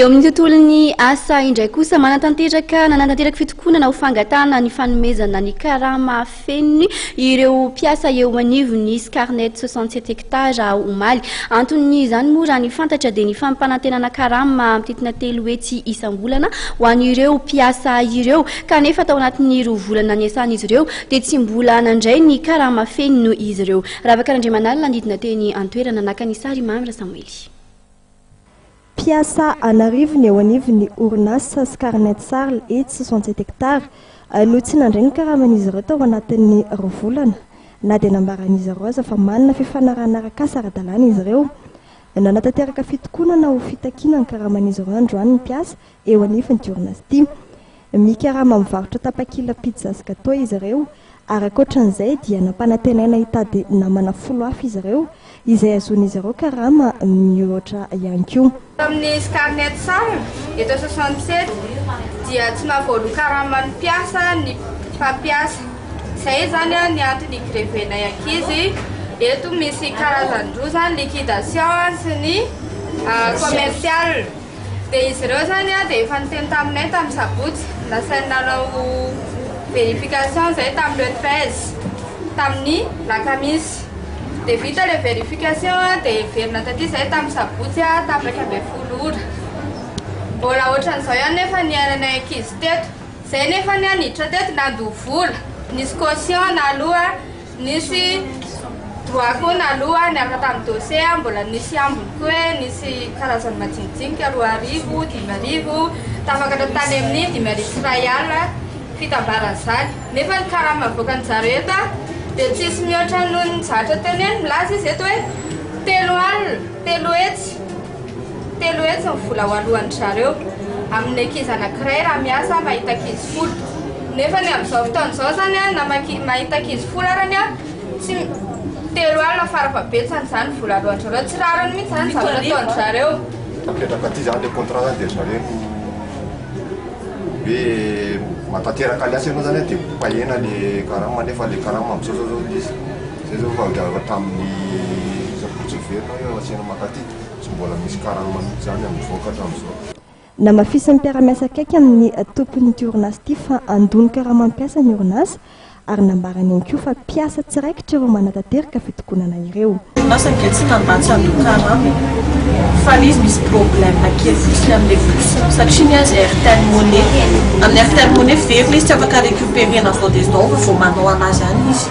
Eo amin'ny tontolon'ny asa indray kosa nanantanteraka fitokonana ho fangatahana ny fanomezana ny karama feno ireo mpiasa eo anivon'ny Scarnet 67 hectares omaly. Anton'izany moa raha ny fantatra dia ny fampanantenana karama mititina 3 hetsy isam-bolana ho an'ireo mpiasa ireo, kanefa tao anatin'ny 2 volana niasan'izy ireo dia tsy mbola nandray ny karama feno izy ireo. Ravaka Randriamanalina nandidina teny antoerana nakany sary Mamy Rasamoely. Mpiasa anarivony eo anivon'ny orinasa Scarnet sarl hetsy 67 hectares no tsy nandray ny karaman'izy ireo tao anatin'ny 2 volana na dia nambaran'izy ireo aza fa manana fifanarana arak'asa ara-dalàna izy ireo. Nanantanteraka fitokonana ho fitakiana ny karaman'izy ireo androany ny mpiasa eo anivon'ny orinasa ity. Mikarama mivarotra tapakila pizza sy gâteau izy ireo ary ankoatran'izay dia Nampanantenaina hitady namana folo hafa izy ireo izay azon'izy ireo karama mihoatra ihany koa. Amin'ny Scarnet sarl eto 67 dia tsy nahavoalo karama ny mpiasa ny mpampiasa. Izay zany ny anton'ny Greve nay ankizy. Eto misy karazany roa zany liquidation sy ny commercial. Dia izy ireo zany dia efa niteny taminay tamin'ny sabotsy lasainy nanao vérification zay tamin'ny 13 tamin'ny lakamisy. Dia vita le vérification dia verina taty zay tamin'ny sabotsy tapaka 10 ora. Mbola ohatran'izao ihany nefa ny ainanay ankizy teto. Zay nefa ny aniditra teto nandovola. Nisy caution na aloha, nisy droit koa na aloha niaraka tamin'ny dossier, mbola nisy ambiny koa, nisy karazany majinijinika 2,000, 5,000, tafakatra tany amin'ny 10,000 rayala fitambaran'izany. Nefa ny karama avoakan'ny zareo dia tsisy mihoatra noho ny zatra teny eny milaza izy eto hoe 3 hetsy ny vola ho alohan'ny zareo. Amin'ny ankizy anankiray raha miasa mahita ankizy folo. Nefa ny amin'izao fotoan'izao zany na mahita ankizy folo arany tsy 3 alina fara-pabetsany zany vola alohan'ny zareo. Tsy rarany mihitsy zany zavatra ataon'ny zareo. Tapetraka aty zany le contrat zany dia zareo hoe matateraka aliasa ianao zany dia pahena le karama nefa le karama amin'izao zao izy. Zay zao fa tamin'ny sabotsy verina eo asiana makaty tsy mbola misy karama mihitsy zany amin'ny vokatra amin'izao. Namafisy ny mpiara-miasa akaiky amin'ny tompon'ny orinasa ity fa andony karama mpiasa ny orinasa ary nambarany ihany koa fa mpiasa tsiraikitra ireo manantanteraka fitokonana ireo. Orinasa dia tsy nambatsy andony karama fa izy misy problème kely fotsiny amin'ilay fotsiny satria ny azy airtel monnaie. Amin'ny airtel monnaie verina izy tsy afaka récupérer na vao des dons vao manao anazy ihany izy.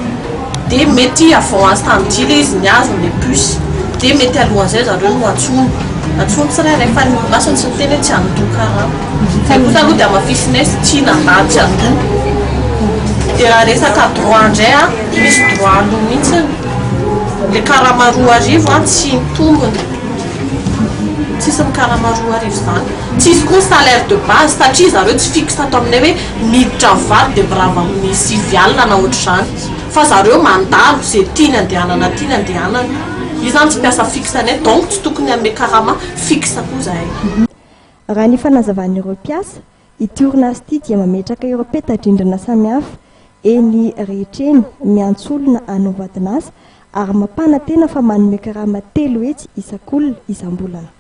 Dia mety avant instant ilay izy niazo le puce dia mety alohan'izay zareo no atsono tsirairay fa ny orinasa tsy miteny hoe tsy andony karama. Fa kosa aloha dia amafisinay tsy nambatsy andony. Dia raha resaka droit indray misy droit aloha mihitsy. Le karama 2,000 tsy mitombona. Tsisy ny karama 2,000 zany. Tsisy koa salaire de base satria zareo tsy fixe ato aminay hoe miditra valo dia brava amin'ny 6 alina na ohatr'izany. Fa zareo mandalo izay tiany andehanana tiany andehanana. Io zany tsy mpiasa fixanay donc tsy tokony amin'ny karama fixe koa zahay. Raha ny fanazavan'ireo mpiasa ity orinasa ity dia mametraka ireo peta-drindrina samihafa eny rehetra eny miantsolona hanao vadinasa ary mampanantena fa manome karama 3 hetsy isak'olona isam-bolana.